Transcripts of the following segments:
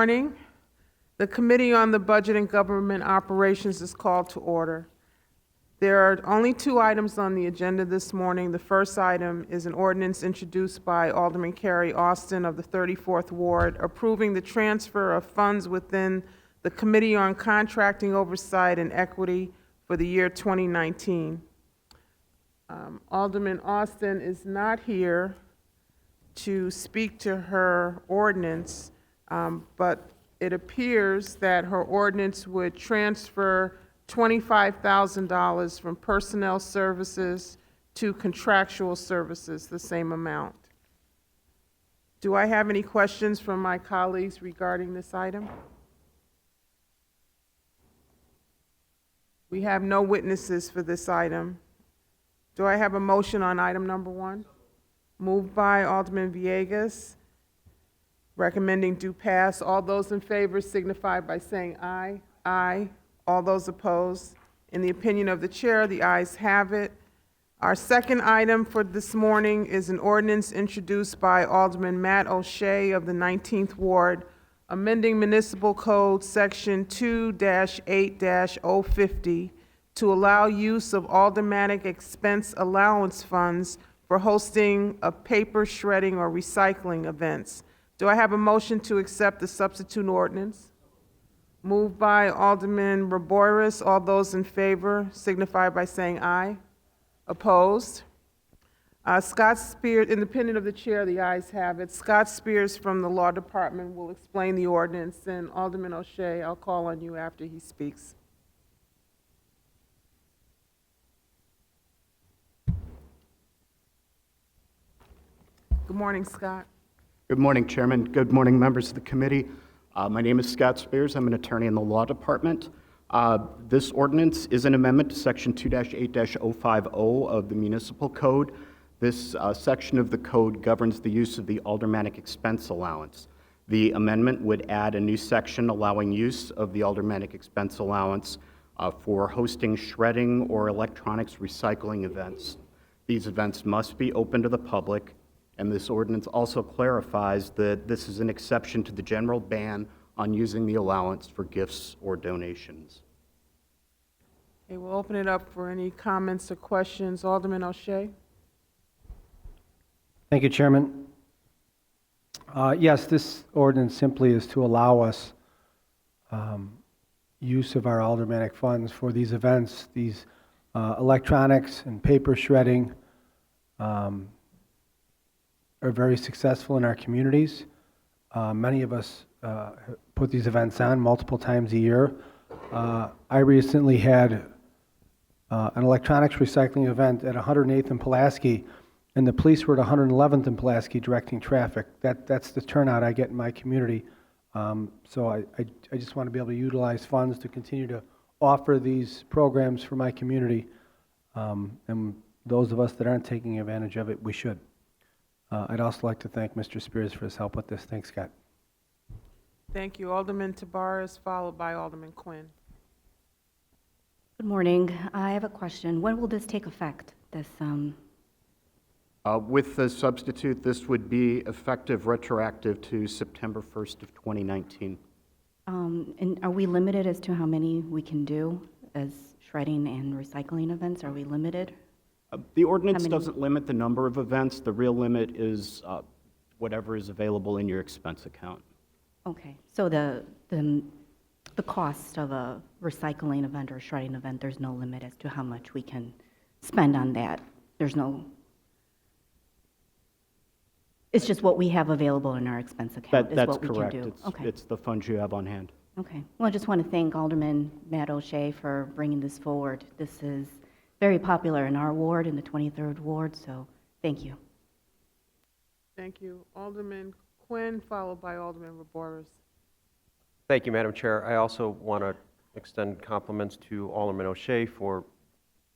morning. The Committee on the Budget and Government Operations is called to order. There are only two items on the agenda this morning. The first item is an ordinance introduced by Alderman Carrie Austin of the 34th Ward, approving the transfer of funds within the Committee on Contracting Oversight and Equity for the year 2019. Alderman Austin is not here to speak to her ordinance, but it appears that her ordinance would transfer $25,000 from personnel services to contractual services, the same amount. Do I have any questions from my colleagues regarding this item? We have no witnesses for this item. Do I have a motion on item number one? Moved by Alderman Villegas, recommending do pass. All those in favor signify by saying aye. Aye. All those opposed? In the opinion of the chair, the ayes have it. Our second item for this morning is an ordinance introduced by Alderman Matt O'Shea of the 19th Ward, amending Municipal Code Section 2-8-050 to allow use of aldermanic expense allowance funds for hosting of paper shredding or recycling events. Do I have a motion to accept the substitute ordinance? Moved by Alderman Roboris. All those in favor signify by saying aye. Opposed? Scott Spears, independent of the chair, the ayes have it. Scott Spears from the Law Department will explain the ordinance, and Alderman O'Shea, I'll call on you after he speaks. Good morning, Scott. Good morning, Chairman. Good morning, members of the committee. My name is Scott Spears. I'm an attorney in the Law Department. This ordinance is an amendment to Section 2-8-050 of the Municipal Code. This section of the code governs the use of the aldermanic expense allowance. The amendment would add a new section allowing use of the aldermanic expense allowance for hosting shredding or electronics recycling events. These events must be open to the public, and this ordinance also clarifies that this is an exception to the general ban on using the allowance for gifts or donations. Okay, we'll open it up for any comments or questions. Alderman O'Shea? Thank you, Chairman. Yes, this ordinance simply is to allow us use of our aldermanic funds for these events, these electronics and paper shredding are very successful in our communities. Many of us put these events on multiple times a year. I recently had an electronics recycling event at 108th and Pulaski, and the police were at 111th and Pulaski directing traffic. That's the turnout I get in my community. So I just want to be able to utilize funds to continue to offer these programs for my community. And those of us that aren't taking advantage of it, we should. I'd also like to thank Mr. Spears for his help with this. Thanks, Scott. Thank you. Alderman Tabarez, followed by Alderman Quinn. Good morning. I have a question. When will this take effect? With the substitute, this would be effective retroactive to September 1st of 2019. And are we limited as to how many we can do as shredding and recycling events? Are we limited? The ordinance doesn't limit the number of events. The real limit is whatever is available in your expense account. Okay. So the cost of a recycling event or shredding event, there's no limit as to how much we can spend on that. There's no. It's just what we have available in our expense account is what we can do. That's correct. Okay. It's the funds you have on hand. Okay. Well, I just want to thank Alderman Matt O'Shea for bringing this forward. This is very popular in our ward, in the 23rd Ward, so thank you. Thank you. Alderman Quinn, followed by Alderman Roboris. Thank you, Madam Chair. I also want to extend compliments to Alderman O'Shea for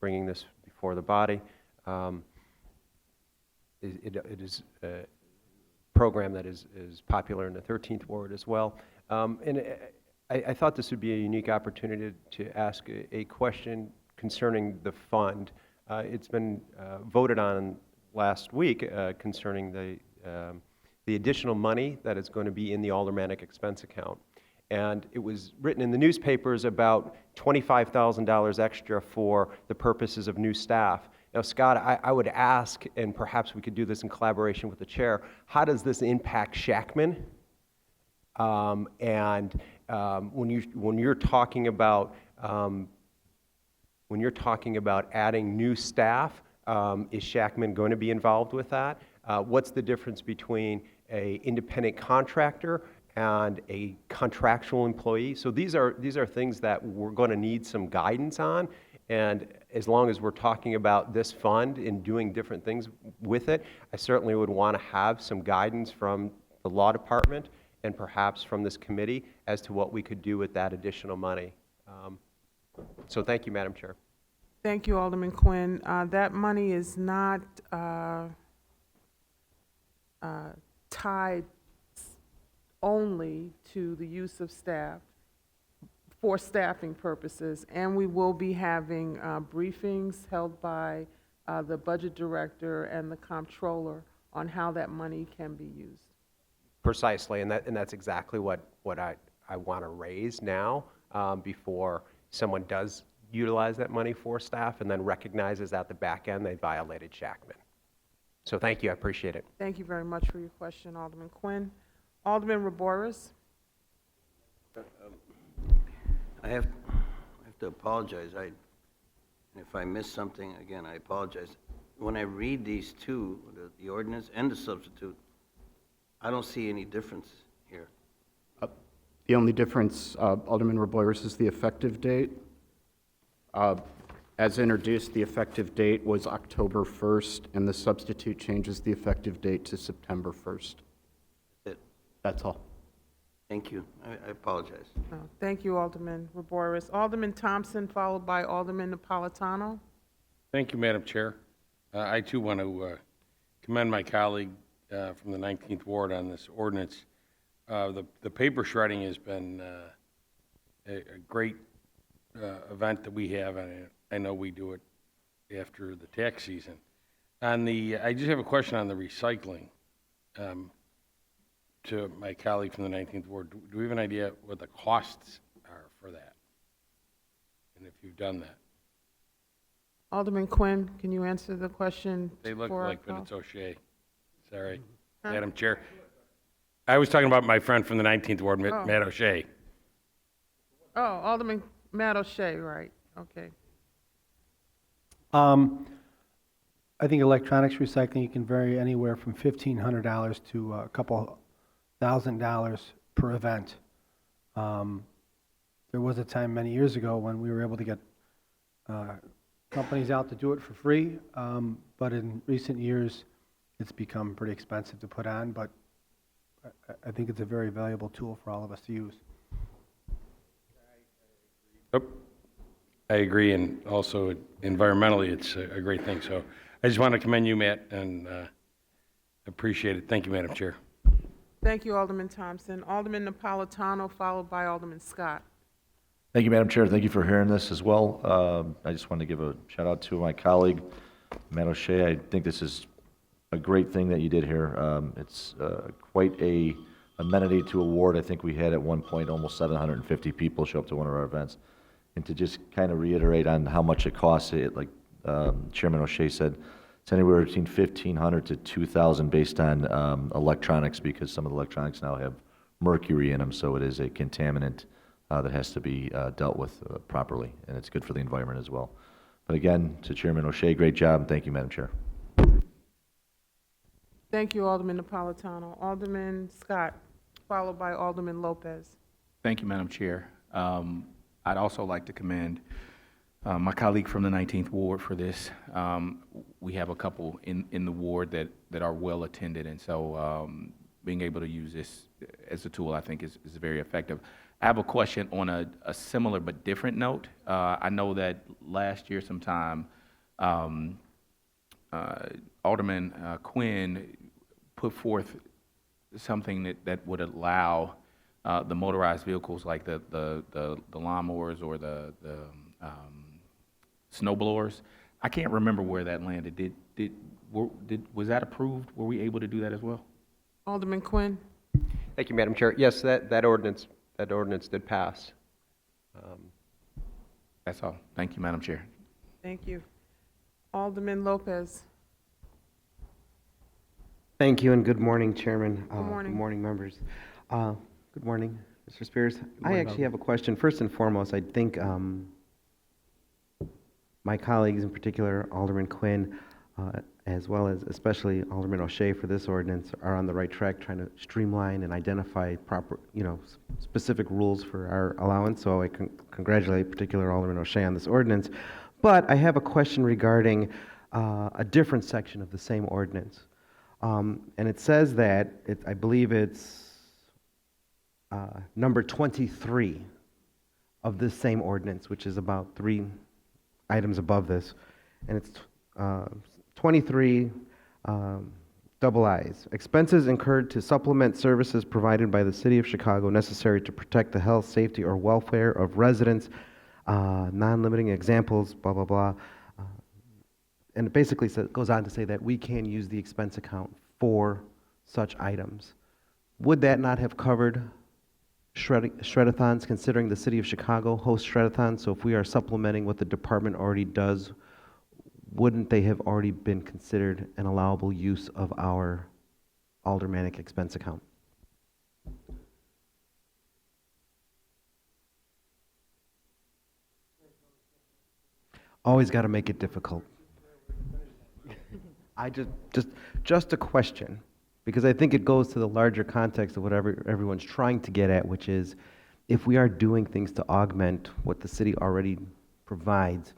bringing this before the body. It is a program that is popular in the 13th Ward as well. And I thought this would be a unique opportunity to ask a question concerning the fund. It's been voted on last week concerning the additional money that is going to be in the aldermanic expense account. And it was written in the newspapers about $25,000 extra for the purposes of new staff. Now, Scott, I would ask, and perhaps we could do this in collaboration with the chair, how does this impact Shackman? When you're talking about adding new staff, is Shackman going to be involved with that? What's the difference between an independent contractor and a contractual employee? So these are things that we're going to need some guidance on. And as long as we're talking about this fund and doing different things with it, I certainly would want to have some guidance from the law department and perhaps from this committee as to what we could do with that additional money. So thank you, Madam Chair. Thank you, Alderman Quinn. That money is not tied only to the use of staff for staffing purposes, and we will be having briefings held by the budget director and the comptroller on how that money can be used. Precisely, and that's exactly what I want to raise now before someone does utilize that money for staff and then recognizes at the back end they violated Shackman. So thank you, I appreciate it. Thank you very much for your question, Alderman Quinn. Alderman Raboris? I have to apologize. If I missed something, again, I apologize. When I read these two, the ordinance and the substitute, I don't see any difference here. The only difference, Alderman Raboyers, is the effective date. As introduced, the effective date was October 1st, and the substitute changes the effective date to September 1st. That's it. That's all. Thank you. I apologize. Thank you, Alderman Raboris. Alderman Thompson, followed by Alderman Napolitano. Thank you, Madam Chair. I too want to commend my colleague from the 19th Ward on this ordinance. The paper shredding has been a great event that we have, and I know we do it after the tax season. I just have a question on the recycling. To my colleague from the 19th Ward, do we have an idea what the costs are for that? And if you've done that? Alderman Quinn, can you answer the question? They look for our like, but call? it's O'Shea. Sorry, Madam Chair. I was talking about my friend from the 19th Ward, Oh. Matt O'Shea. Oh, Alderman Matt O'Shea, right, okay. I think electronics recycling, you can vary anywhere from $1,500 to a couple $1,000 per event. There was a time many years ago when we were able to get companies out to do it for free, but in recent years, it's become pretty expensive to put on, but I think it's a very valuable tool for all of us to use. I agree, and also environmentally, it's a great thing. So I just want to commend you, Matt, and appreciate it. Thank you, Madam Chair. Thank you, Alderman Thompson. Alderman Napolitano, followed by Alderman Scott. Thank you, Madam Chair. Thank you for hearing this as well. I just wanted to give a shout out to my colleague, Matt O'Shea. I think this is a great thing that you did here. It's quite a amenity to a ward. I think we had at one point almost 750 people show up to one of our events. And to just kind of reiterate on how much it costs, like Chairman O'Shea said, it's anywhere between $1,500 to $2,000 based on electronics, because some of the electronics now have mercury in them, so it is a contaminant that has to be dealt with properly, and it's good for the environment as well. But again, to Chairman O'Shea, great job, and thank you, Madam Chair. Thank you, Alderman Napolitano. Alderman Scott, followed by Alderman Lopez. Thank you, Madam Chair. I'd also like to commend my colleague from the 19th Ward for this. We have a couple in the ward that are well attended, and so being able to use this as a tool, I think, is very effective. I have a question on a similar but different note. I know that last year sometime, Alderman Quinn put forth something that would allow the motorized vehicles like the lawnmowers or the snow blowers. I can't remember where that landed. Was that approved? Were we able to do that as well? Alderman Quinn? Thank you, Madam Chair. Yes, that ordinance did pass. That's all. Thank you, Madam Chair. Thank you. Alderman Lopez? Thank you, and good morning, Chairman. Good morning. Good morning, members. Good morning, Mr. Spears. I actually have a question. First and foremost, I think my colleagues, in particular Alderman Quinn, as well as especially Alderman O'Shea for this ordinance, are on the right track trying to streamline and identify proper, specific rules for our allowance. So I congratulate particular Alderman O'Shea on this ordinance. But I have a question regarding a different section of the same ordinance. And it says that, I believe it's number 23 of this same ordinance, which is about 3 items above this. And it's 23 double I's. Expenses incurred to supplement services provided by the City of Chicago necessary to protect the health, safety, or welfare of residents, non-limiting examples, blah, blah, blah. And it basically goes on to say that we can use the expense account for such items. Would that not have covered shred-a-thons, considering the City of Chicago hosts shred-a-thons? So if we are supplementing what the department already does, wouldn't they have already been considered an allowable use of our aldermanic expense account? Always got to make it difficult. I just a question, because I think it goes to the larger context of what everyone's trying to get at, which is if we are doing things to augment what the city already provides,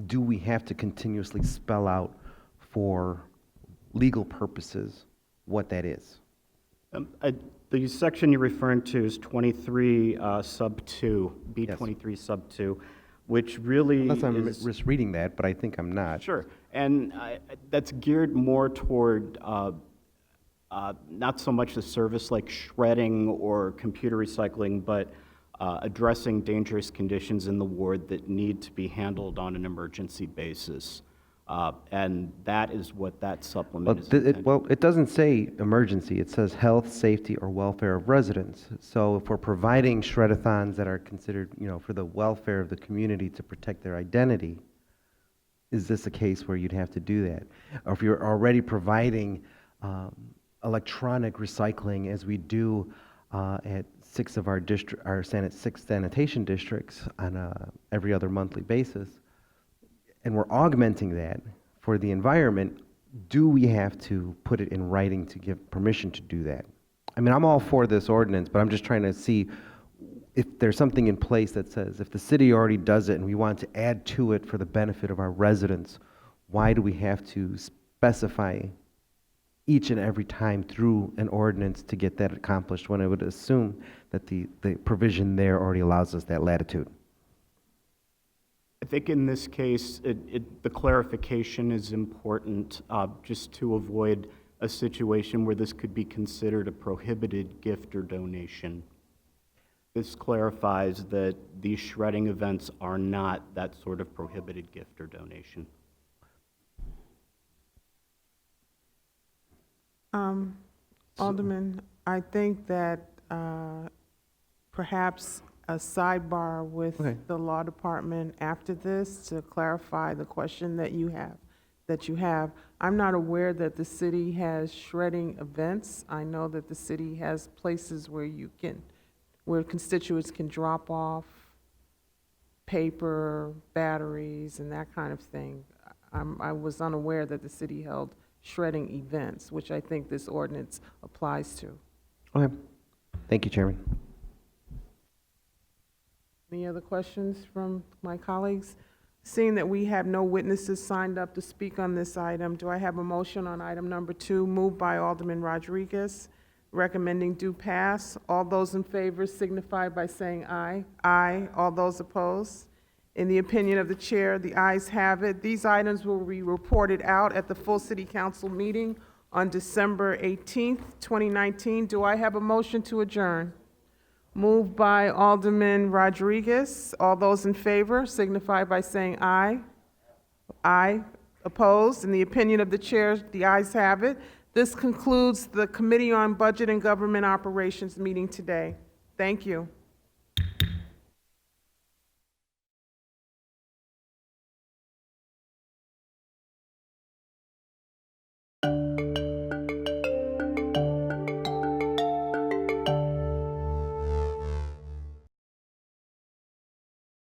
do we have to continuously spell out for legal purposes what that is? The section you're referring to is 23 sub 2, B23 sub 2, which really Unless I'm is... misreading that, but I think I'm not. Sure, and that's geared more toward not so much the service like shredding or computer recycling, but addressing dangerous conditions in the ward that need to be handled on an emergency basis. And that is what that supplement is intended. Well, it doesn't say emergency. It says health, safety, or welfare of residents. So if we're providing shred-a-thons that are considered, for the welfare of the community to protect their identity, is this a case where you'd have to do that? Or if you're already providing electronic recycling, as we do at 6 of our 6 sanitation districts on a every other monthly basis, and we're augmenting that for the environment, do we have to put it in writing to give permission to do that? I mean, I'm all for this ordinance, but I'm just trying to see if there's something in place that says if the city already does it and we want to add to it for the benefit of our residents, why do we have to specify each and every time through an ordinance to get that accomplished, when I would assume that the provision there already allows us that latitude? I think in this case, the clarification is important just to avoid a situation where this could be considered a prohibited gift or donation. This clarifies that these shredding events are not that sort of prohibited gift or donation. Alderman, I think that perhaps a sidebar with the law department after this to clarify the question that you have. I'm not aware that the city has shredding events. I know that the city has places where constituents can drop off paper, batteries, and that kind of thing. I was unaware that the city held shredding events, which I think this ordinance applies to. Okay. Thank you, Chairman. Any other questions from my colleagues? Seeing that we have no witnesses signed up to speak on this item, do I have a motion on item number 2, moved by Alderman Rodriguez, recommending do pass? All those in favor signify by saying aye. Aye. All those opposed? In the opinion of the chair, the ayes have it. These items will be reported out at the full city council meeting on December 18th, 2019. Do I have a motion to adjourn? Moved by Alderman Rodriguez. All those in favor signify by saying aye. Aye. Opposed? In the opinion of the chair, the ayes have it. This concludes the Committee on Budget and Government Operations meeting today. Thank you.